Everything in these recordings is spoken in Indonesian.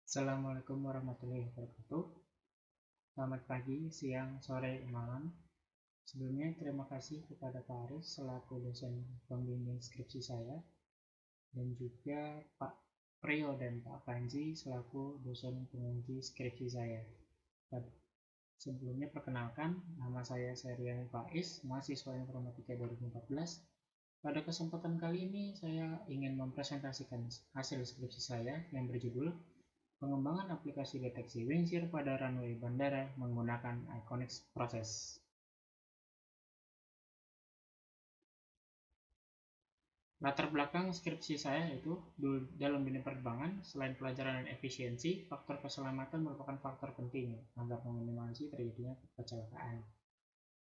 Assalamualaikum warahmatullahi wabarakatuh. Selamat pagi, siang, sore, malam. Sebelumnya terima kasih kepada Pak Aris selaku dosen pembimbing skripsi saya dan juga Pak Priyo dan Pak Panji selaku dosen penguji skripsi saya. Sebelumnya perkenalkan, nama saya Seriani Faiz, mahasiswa Informatika 2014. Pada kesempatan kali ini saya ingin mempresentasikan hasil skripsi saya yang berjudul Pengembangan aplikasi deteksi wingsir pada runway bandara menggunakan Iconix Process. Latar belakang skripsi saya itu dalam bidang penerbangan, selain pelajaran dan efisiensi, faktor keselamatan merupakan faktor penting agar meminimalisir terjadinya kecelakaan.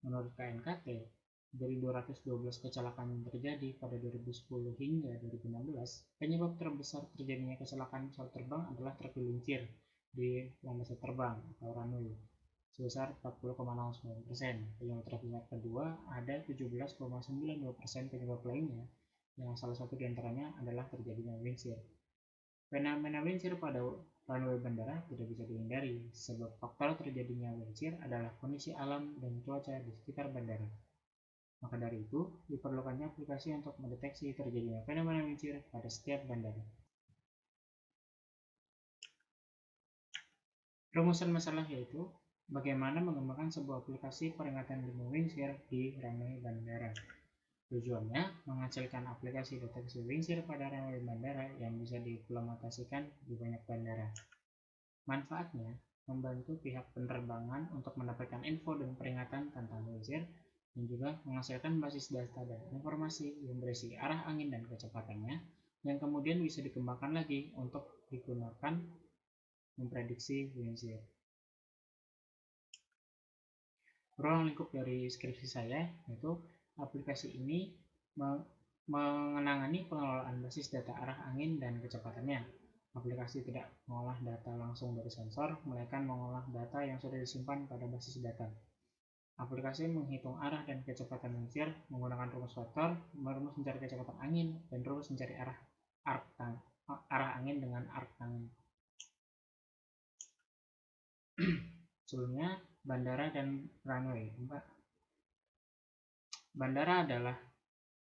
Menurut KNKT, dari 212 kecelakaan yang terjadi pada 2010 hingga 2016, penyebab terbesar terjadinya kecelakaan pesawat terbang adalah tergelincir di landasan terbang atau runway sebesar 40,09%. Penyebab terbesar kedua ada 17,92% penyebab lainnya, yang salah satu diantaranya adalah terjadinya wingsir. Fenomena wingsir pada runway bandara tidak bisa dihindari, sebab faktor terjadinya wingsir adalah kondisi alam dan cuaca di sekitar bandara. Maka dari itu, diperlukannya aplikasi untuk mendeteksi terjadinya fenomena wingsir pada setiap bandara. Rumusan masalah yaitu bagaimana mengembangkan sebuah aplikasi peringatan dini wingsir di runway bandara. Tujuannya menghasilkan aplikasi deteksi wingsir pada runway bandara yang bisa diimplementasikan di banyak bandara. Manfaatnya membantu pihak penerbangan untuk mendapatkan info dan peringatan tentang wingsir dan juga menghasilkan basis data dan informasi yang berisi arah angin dan kecepatannya yang kemudian bisa dikembangkan lagi untuk digunakan memprediksi wingsir. Ruang lingkup dari skripsi saya yaitu aplikasi ini mengenangani pengelolaan basis data arah angin dan kecepatannya. Aplikasi tidak mengolah data langsung dari sensor, melainkan mengolah data yang sudah disimpan pada basis data. Aplikasi menghitung arah dan kecepatan wingsir menggunakan rumus vektor, rumus mencari kecepatan angin, dan rumus mencari arah angin dengan arc tangen. Sebelumnya, bandara dan runway. Bandara adalah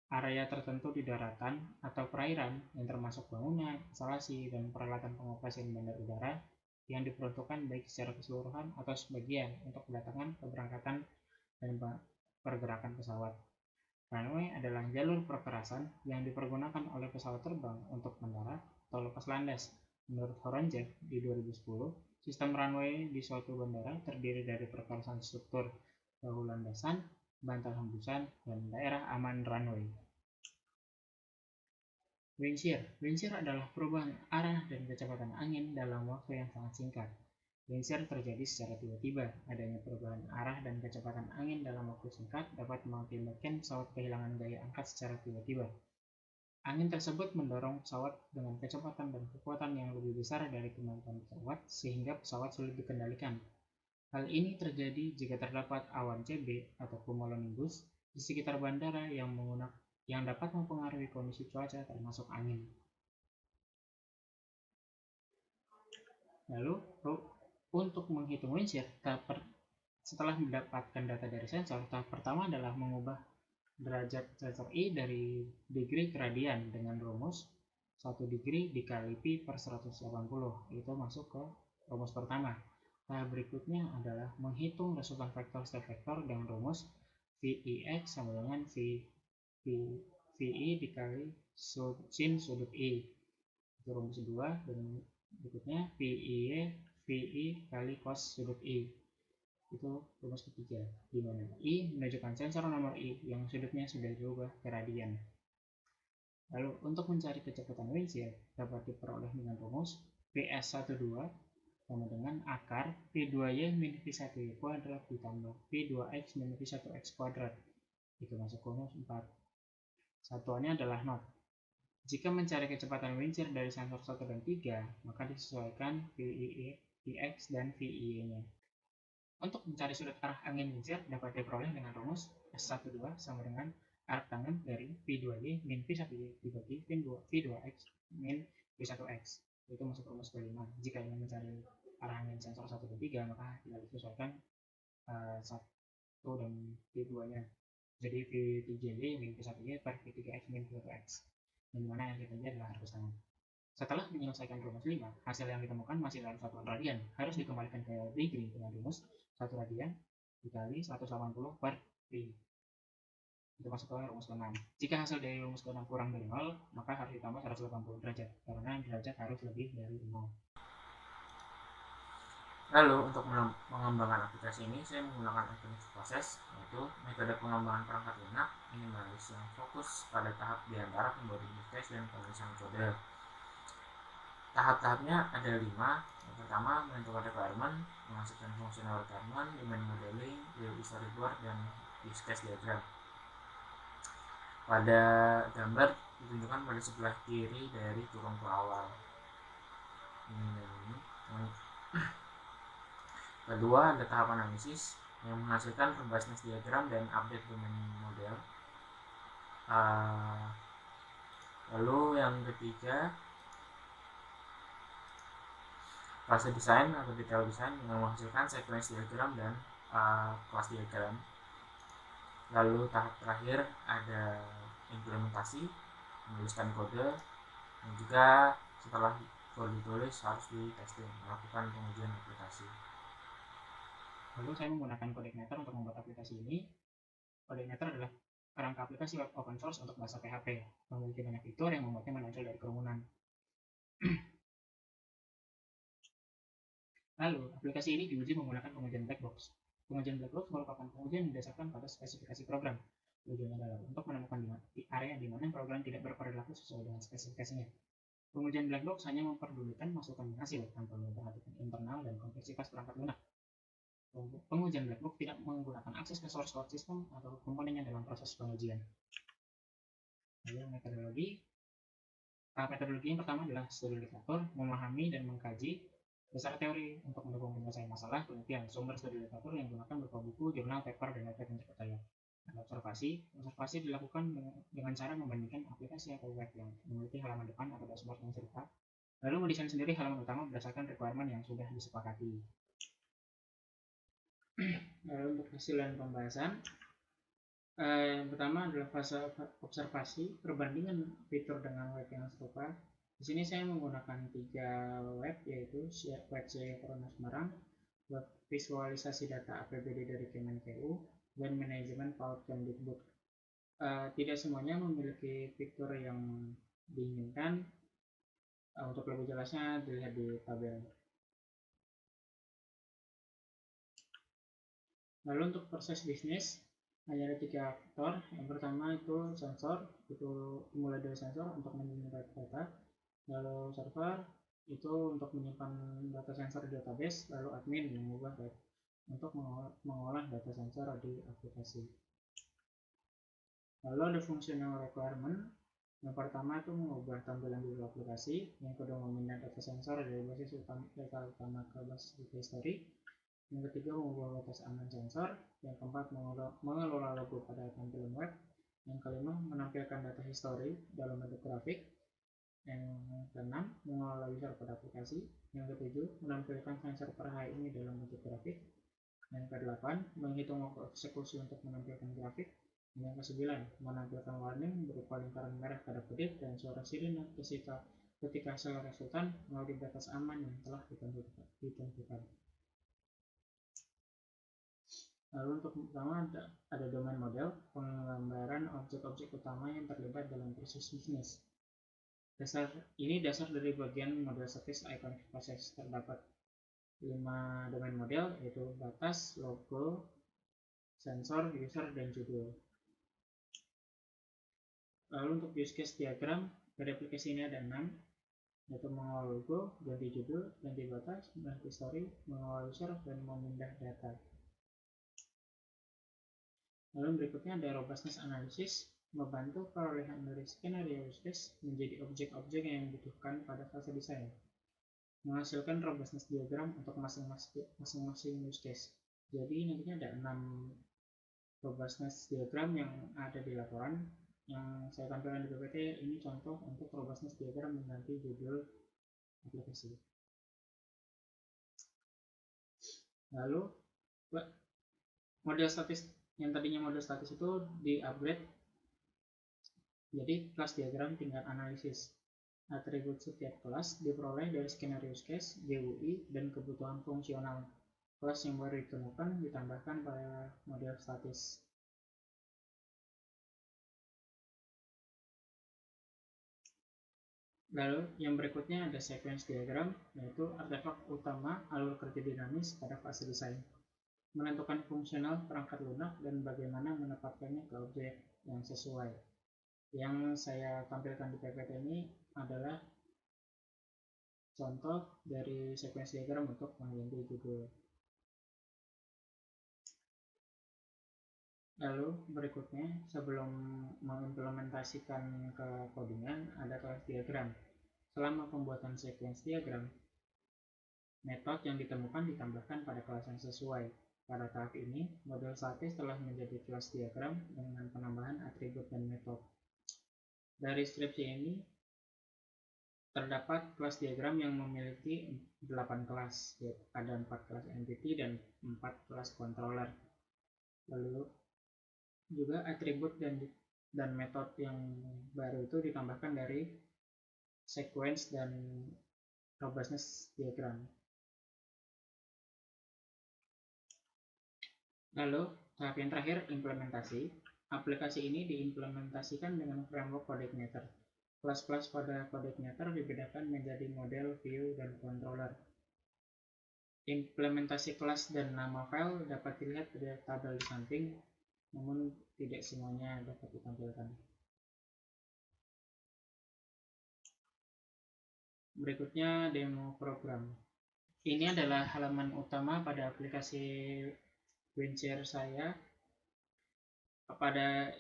area tertentu di daratan atau perairan yang termasuk bangunan, instalasi, dan peralatan pengoperasian bandar udara yang diperuntukkan baik secara keseluruhan atau sebagian untuk kedatangan, keberangkatan, dan pergerakan pesawat. Runway adalah jalur perkerasan yang dipergunakan oleh pesawat terbang untuk mendarat atau lepas landas. Menurut Horonjev di 2010, sistem runway di suatu bandara terdiri dari perkerasan struktur bahu landasan, bantal hembusan, dan daerah aman runway. Wingsir adalah perubahan arah dan kecepatan angin dalam waktu yang sangat singkat. Wingsir terjadi secara tiba-tiba. Adanya perubahan arah dan kecepatan angin dalam waktu singkat dapat mengakibatkan pesawat kehilangan gaya angkat secara tiba-tiba. Angin tersebut mendorong pesawat dengan kecepatan dan kekuatan yang lebih besar dari kemampuan pesawat sehingga pesawat sulit dikendalikan. Hal ini terjadi jika terdapat awan CB atau cumulonimbus di sekitar bandara yang dapat mempengaruhi kondisi cuaca termasuk angin. Lalu, untuk menghitung wingsir, setelah mendapatkan data dari sensor, tahap pertama adalah mengubah derajat sensor I dari degree ke radian dengan rumus 1 degree dikali pi per 180. Itu masuk ke rumus pertama. Tahap berikutnya adalah menghitung resultan vektor step vektor dengan rumus Vix sama dengan VI dikali sin sudut I. Itu rumus kedua, dan berikutnya VI kali cos sudut I. Itu rumus ketiga, di mana I menunjukkan sensor nomor I yang sudutnya sudah diubah ke radian. Lalu untuk mencari kecepatan wingsir dapat diperoleh dengan rumus PS12 sama dengan akar P2Y min V1Y kuadrat ditambah P2X min V1X kuadrat. Itu masuk rumus 4. Satuannya adalah knot. Jika mencari kecepatan wingsir dari sensor 1 dan 3, maka disesuaikan Vx dan Vy-nya. Untuk mencari sudut arah angin wingsir dapat diperoleh dengan rumus S12 sama dengan arc tangen dari V2Y min V1Y dibagi V2X min V1X. itu masuk rumus kelima. Jika ingin mencari arah angin sensor 1 dan 3, maka tinggal disesuaikan 1 dan V2-nya. Jadi V3Y min V1Y per V3X min V2X. Yang dimana yang V3Y adalah arus angin. Setelah menyelesaikan rumus 5, hasil yang ditemukan masih dalam satuan radian. Harus dikembalikan ke degree dengan rumus 1 radian dikali 180 per V. Itu masuk ke rumus ke-6. Jika hasil dari rumus ke-6 kurang dari 0, maka harus ditambah 180 derajat, karena derajat harus lebih dari 0. Lalu untuk mengembangkan aplikasi ini, saya menggunakan Atomic Process, yaitu metode pengembangan perangkat lunak minimalis yang fokus pada tahap di antara pembuatan use case dan penulisan kode. Tahap-tahapnya ada 5. Yang pertama, menentukan requirement, menghasilkan functional requirement, domain modeling, build storyboard, dan use case diagram. Pada gambar ditunjukkan pada sebelah kiri dari turun ke awal. Kedua, ada tahap analisis yang menghasilkan robustness diagram dan update domain model. Lalu yang ketiga, fase desain atau detail desain yang menghasilkan sequence diagram dan class diagram. Lalu tahap terakhir ada implementasi, menuliskan kode, dan juga setelah kode ditulis harus di testing, melakukan pengujian aplikasi. Lalu saya menggunakan CodeIgniter untuk membuat aplikasi ini. CodeIgniter adalah kerangka aplikasi web open source untuk bahasa PHP, memiliki banyak fitur yang membuatnya menonjol dari kerumunan. Lalu, aplikasi ini diuji menggunakan pengujian black box. Pengujian black box merupakan pengujian yang didasarkan pada spesifikasi program. Tujuannya adalah untuk menemukan di area di mana program tidak berperilaku sesuai dengan spesifikasinya. Pengujian black box hanya memperdulikan masukan hasil tanpa memperhatikan internal dan kompleksitas perangkat lunak. Pengujian black box tidak menggunakan akses ke source code system atau komponennya dalam proses pengujian. Lalu metodologi. Metodologi yang pertama adalah studi literatur, memahami dan mengkaji dasar teori untuk mendukung penyelesaian masalah penelitian. Sumber studi literatur yang digunakan berupa buku, jurnal, paper, dan website yang terpercaya. Observasi dilakukan dengan cara membandingkan aplikasi atau web yang memiliki halaman depan atau dashboard yang serupa, lalu mendesain sendiri halaman utama berdasarkan requirement yang sudah disepakati. Lalu untuk hasil dan pembahasan, yang pertama adalah fase observasi, perbandingan fitur dengan web yang serupa. Di sini saya menggunakan 3 web, yaitu web Jaya Corona Semarang, web visualisasi data APBD dari Kemenkeu, dan manajemen PAUD Kemdikbud. Tidak semuanya memiliki fitur yang diinginkan. Untuk lebih jelasnya dilihat di tabel. Lalu untuk proses bisnis hanya ada 3 faktor. Yang pertama itu sensor, itu mulai dari sensor untuk menyimpan data. Lalu server itu untuk menyimpan data sensor di database. Lalu admin mengubah untuk mengolah data sensor di aplikasi. Lalu ada functional requirement. Yang pertama itu mengubah tampilan di aplikasi. Yang kedua memindah data sensor dari basis data utama ke basis data history. Yang ketiga mengubah batas aman sensor. Yang keempat mengelola logo pada tampilan web. Yang kelima menampilkan data history dalam bentuk grafik. Yang keenam mengelola user pada aplikasi. Yang ketujuh menampilkan sensor per hari ini dalam bentuk grafik. Yang kedelapan menghitung waktu eksekusi untuk menampilkan grafik. Yang kesembilan menampilkan warning berupa lingkaran merah pada pedit dan suara sirine ketika hasil resultan melalui batas aman yang telah ditentukan. Lalu untuk pertama ada domain model, penggambaran objek-objek utama yang terlibat dalam proses bisnis. Dasar dari bagian model statis Iconic Process. Terdapat 5 domain model, yaitu batas, logo, sensor, user, dan judul. Lalu untuk use case diagram dari aplikasi ini ada 6, yaitu mengolah logo, ganti judul, ganti batas, ganti story, mengolah user, dan memindah data. Lalu berikutnya ada robustness analysis, membantu perolehan dari skenario use case menjadi objek-objek yang dibutuhkan pada fase desain. Menghasilkan robustness diagram untuk masing-masing use case. Jadi nantinya ada 6 robustness diagram yang ada di laporan. Yang saya tampilkan di PPT ini contoh untuk robustness diagram mengganti judul aplikasi. Lalu model statis yang tadinya model statis itu di-upgrade jadi kelas diagram tingkat analisis. Atribut setiap kelas diperoleh dari skenario case, GUI, dan kebutuhan fungsional. Kelas yang baru ditemukan ditambahkan pada model statis. Lalu yang berikutnya ada sequence diagram, yaitu artefak utama alur kerja dinamis pada fase desain. Menentukan fungsional perangkat lunak dan bagaimana menempatkannya ke objek yang sesuai. Yang saya tampilkan di PPT ini adalah contoh dari sequence diagram untuk mengganti judul. Lalu berikutnya, sebelum mengimplementasikan ke codingan, ada kelas diagram. Selama pembuatan sequence diagram, metode yang ditemukan ditambahkan pada kelas yang sesuai. Pada tahap ini, model statis telah menjadi kelas diagram dengan penambahan atribut dan metode. Dari skripsi ini, terdapat kelas diagram yang memiliki 8 kelas, yaitu ada 4 kelas entity dan 4 kelas controller. Lalu juga atribut dan metode yang baru itu ditambahkan dari sequence dan robustness diagram. Lalu tahap yang terakhir, implementasi. Aplikasi ini diimplementasikan dengan framework CodeIgniter. Kelas-kelas pada CodeIgniter dibedakan menjadi model, view, dan controller. Implementasi kelas dan nama file dapat dilihat pada tabel di samping, namun tidak semuanya dapat ditampilkan. Berikutnya demo program. Ini adalah halaman utama pada aplikasi WinShare saya. Pada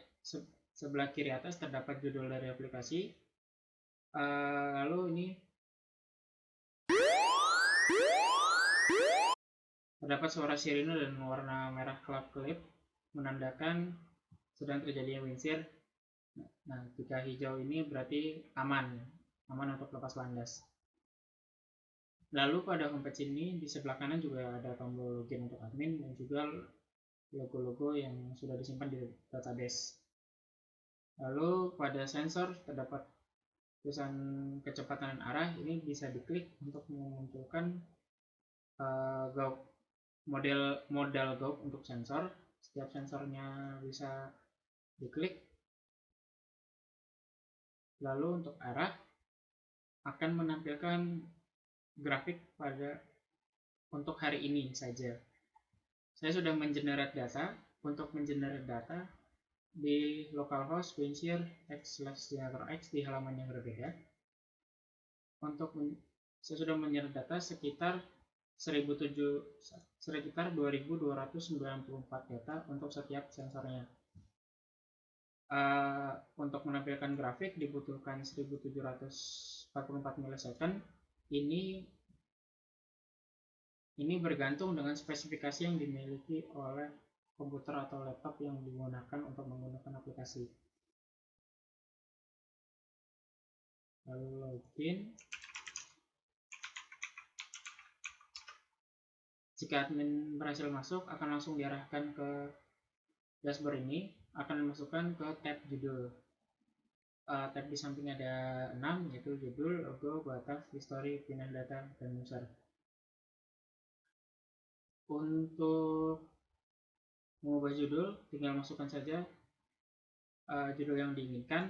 sebelah kiri atas terdapat judul dari aplikasi. Lalu ini terdapat suara sirine dan warna merah kelap-kelip menandakan sedang terjadinya WinShare. Nah, jika hijau ini berarti aman untuk lepas landas. Lalu pada homepage ini di sebelah kanan juga ada tombol login untuk admin dan juga logo-logo yang sudah disimpan di database. Lalu pada sensor terdapat tulisan kecepatan dan arah, ini bisa diklik untuk memunculkan model GAUK untuk sensor. Setiap sensornya bisa diklik. Lalu untuk arah akan menampilkan grafik untuk hari ini saja. Saya sudah mengenerate data. Untuk mengenerate data di localhost WinShare x/generator_x di halaman yang berbeda. Saya sudah mengenerate data sekitar 2294 data untuk setiap sensornya. Untuk menampilkan grafik dibutuhkan 1744 millisecond. Ini bergantung dengan spesifikasi yang dimiliki oleh komputer atau laptop yang digunakan untuk menggunakan aplikasi. Lalu login. Jika admin berhasil masuk, akan langsung diarahkan ke dashboard ini, akan dimasukkan ke tab judul. Tab di samping ada 6, yaitu judul, logo, batas, history, pindah data, dan user. Untuk mengubah judul, tinggal masukkan saja judul yang diinginkan.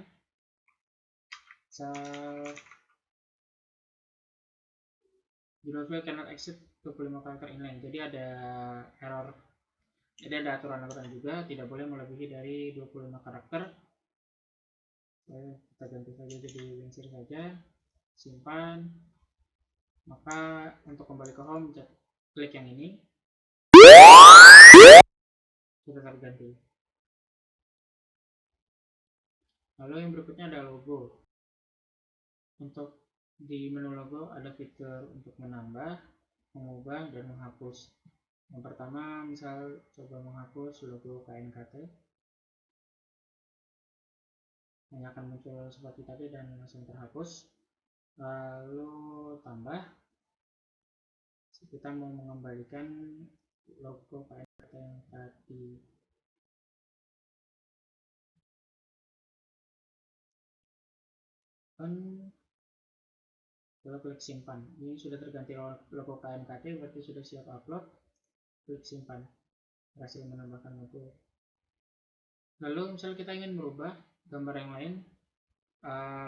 Judul file cannot exceed 25 karakter inline. Jadi ada error. Jadi ada aturan-aturan juga, tidak boleh melebihi dari 25 karakter. Kita ganti saja jadi WinShare saja. Simpan. Maka untuk kembali ke home, klik yang ini. Sudah terganti. Lalu yang berikutnya ada logo. Untuk di menu logo ada fitur untuk menambah, mengubah, dan menghapus. Yang pertama, misal coba menghapus logo KNKT. Ini akan muncul seperti tadi dan langsung terhapus. lalu tambah, kita mau mengembalikan logo KNKT yang tadi. Lalu klik simpan. Ini sudah terganti logo KNKT, berarti sudah siap upload. Klik simpan. Berhasil menambahkan logo. Lalu misalnya kita ingin merubah gambar yang lain,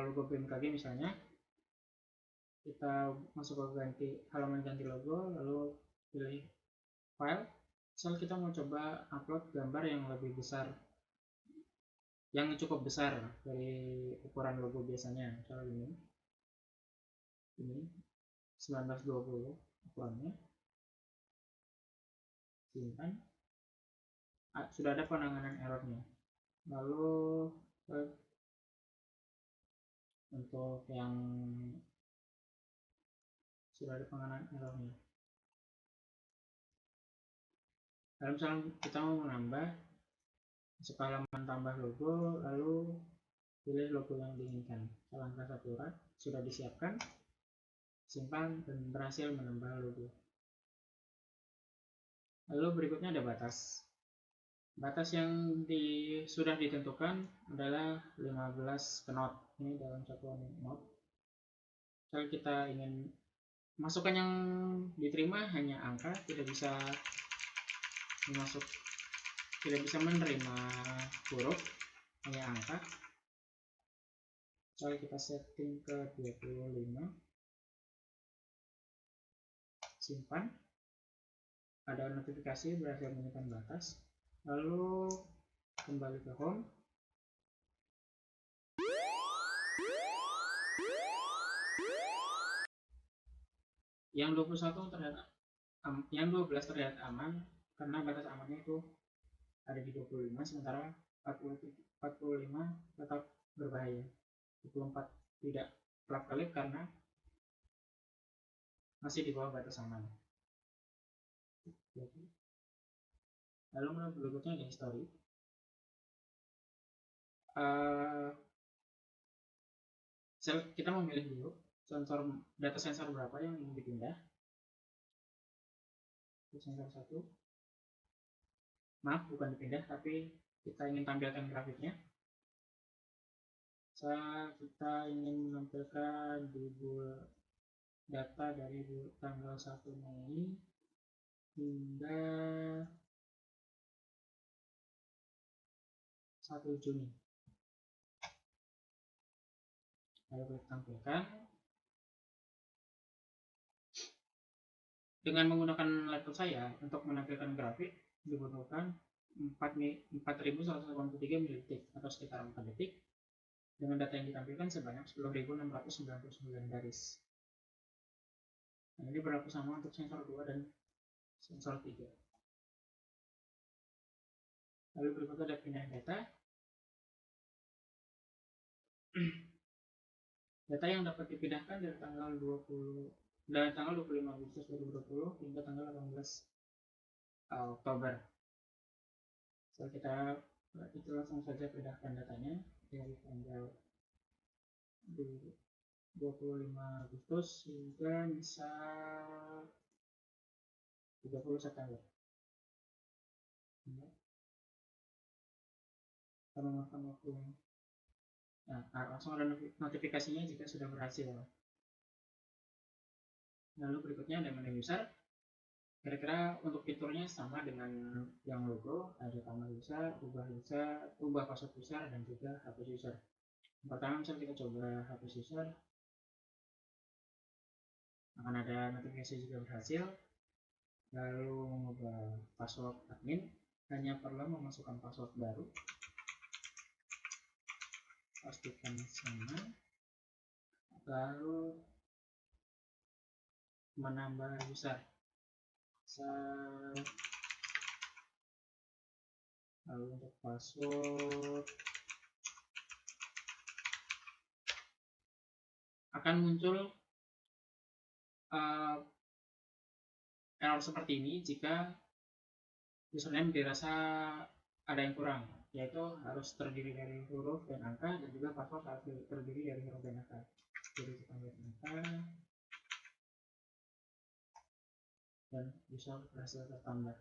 logo BMKG misalnya, kita masuk ke halaman ganti logo, lalu pilih file. Misal kita mau coba upload gambar yang lebih besar, yang cukup besar dari ukuran logo biasanya. Misalnya ini 1920 ukurannya. Simpan. Sudah ada penanganan errornya. Lalu untuk yang sudah ada penanganan errornya, lalu misalnya kita mau menambah, masuk ke halaman tambah logo, lalu pilih logo yang diinginkan. Langkah Sakura sudah disiapkan, simpan, dan berhasil menambah logo. Lalu berikutnya ada batas. Batas yang sudah ditentukan adalah 15 knot. Ini dalam satuan knot. Kalau kita ingin masukan yang diterima hanya angka, tidak bisa menerima huruf, hanya angka. Kalau kita setting ke 25, simpan, ada notifikasi berhasil menekan batas. Lalu kembali ke home. Yang 21 terlihat, yang 12 terlihat aman karena batas amannya itu ada di 25, sementara 45 tetap berbahaya. 24 tidak kelap-kelip karena masih di bawah batas aman. Lalu menu berikutnya ada history. Kita memilih dulu data sensor berapa yang ingin dipindah. Sensor 1, maaf bukan dipindah, tapi kita ingin tampilkan grafiknya. Kita ingin menampilkan data dari tanggal 1 Mei hingga 1 Juni. Lalu kita tampilkan. Dengan menggunakan laptop saya, untuk menampilkan grafik dibutuhkan 4183 milidetik atau sekitar 4 detik, dengan data yang ditampilkan sebanyak 10.699 baris. Nah, ini berlaku sama untuk sensor 2 dan sensor 3. Lalu berikutnya ada pindah data. Data yang dapat dipindahkan dari tanggal 25 Agustus 2020 hingga tanggal 18 Oktober. So, kita langsung saja pindahkan datanya dari tanggal 25 Agustus hingga misal 30 September. Kita memakan waktu. Nah, langsung ada notifikasinya jika sudah berhasil. Lalu berikutnya ada menu user. Kira-kira untuk fiturnya sama dengan yang logo, ada tambah user, ubah password user, dan juga hapus user. Pertama, misalnya kita coba hapus user, akan ada notifikasi juga berhasil. Lalu mengubah password admin, hanya perlu memasukkan password baru, pastikan sama, lalu menambah user. Lalu untuk password akan muncul error seperti ini jika username dirasa ada yang kurang, yaitu harus terdiri dari huruf dan angka, dan juga password harus terdiri dari huruf dan angka. Jadi kita lihat angka dan bisa berhasil tertambah.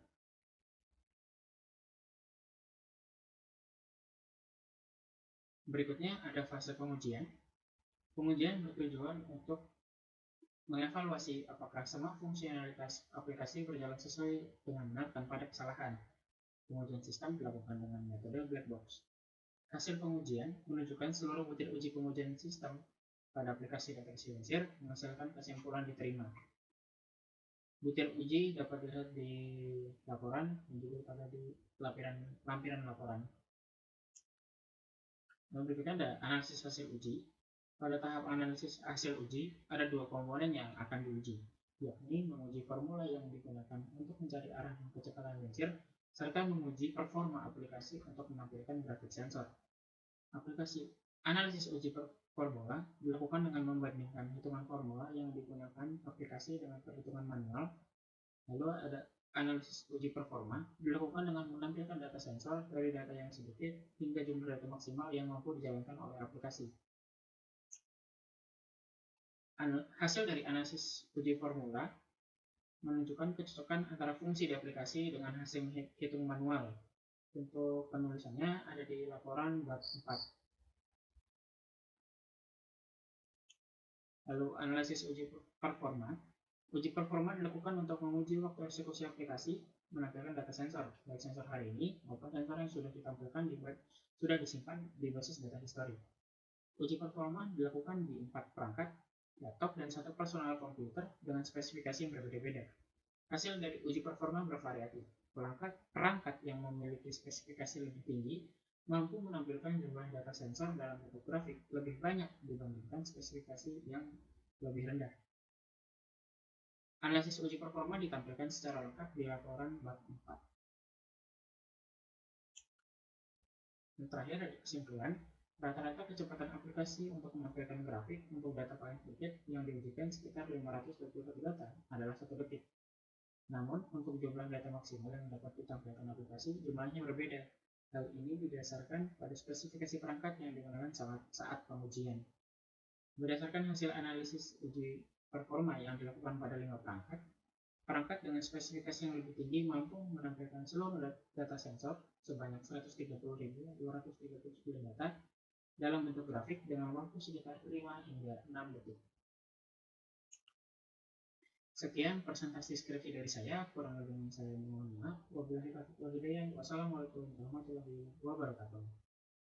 Berikutnya ada fase pengujian. Pengujian bertujuan untuk mengevaluasi apakah semua fungsionalitas aplikasi berjalan sesuai dengan benar tanpa ada kesalahan. Pengujian sistem dilakukan dengan metode black box. Hasil pengujian menunjukkan seluruh butir uji pengujian sistem pada aplikasi deteksi unsur menghasilkan kesimpulan diterima. Butir uji dapat dilihat di laporan dan juga ada di lampiran laporan. Dan berikutnya ada analisis hasil uji. Pada tahap analisis hasil uji, ada dua komponen yang akan diuji, yakni menguji formula yang digunakan untuk mencari arah dan kecepatan lansir, serta menguji performa aplikasi untuk menampilkan grafik sensor. Aplikasi analisis uji formula dilakukan dengan membandingkan hitungan formula yang digunakan aplikasi dengan perhitungan manual. Lalu ada analisis uji performa dilakukan dengan menampilkan data sensor dari data yang sedikit hingga jumlah data maksimal yang mampu dijalankan oleh aplikasi. Hasil dari analisis uji formula menunjukkan kecocokan antara fungsi di aplikasi dengan hasil hitung manual. Untuk penulisannya ada di laporan bab 4. Lalu analisis uji performa. Uji performa dilakukan untuk menguji waktu eksekusi aplikasi menampilkan data sensor, baik sensor hari ini maupun sensor yang sudah ditampilkan sudah disimpan di basis data history. Uji performa dilakukan di 4 perangkat, laptop dan 1 personal komputer dengan spesifikasi yang berbeda-beda. Hasil dari uji performa bervariatif. Perangkat yang memiliki spesifikasi lebih tinggi mampu menampilkan jumlah data sensor dalam bentuk grafik lebih banyak dibandingkan spesifikasi yang lebih rendah. Analisis uji performa ditampilkan secara lengkap di laporan bab 4. Dan terakhir ada kesimpulan. Rata-rata kecepatan aplikasi untuk menampilkan grafik untuk data paling sedikit yang diujikan sekitar 521 data adalah 1 detik. Namun, untuk jumlah data maksimal yang dapat ditampilkan aplikasi, jumlahnya berbeda. Hal ini didasarkan pada spesifikasi perangkat yang digunakan saat pengujian. Berdasarkan hasil analisis uji performa yang dilakukan pada 5 perangkat, perangkat dengan spesifikasi yang lebih tinggi mampu menampilkan seluruh data sensor sebanyak 130.239 data dalam bentuk grafik dengan waktu sekitar 5 hingga 6 detik. Sekian presentasi skripsi dari saya, kurang lebihnya saya mohon maaf. Wabillahi taufiq wal hidayah. Wassalamualaikum warahmatullahi wabarakatuh.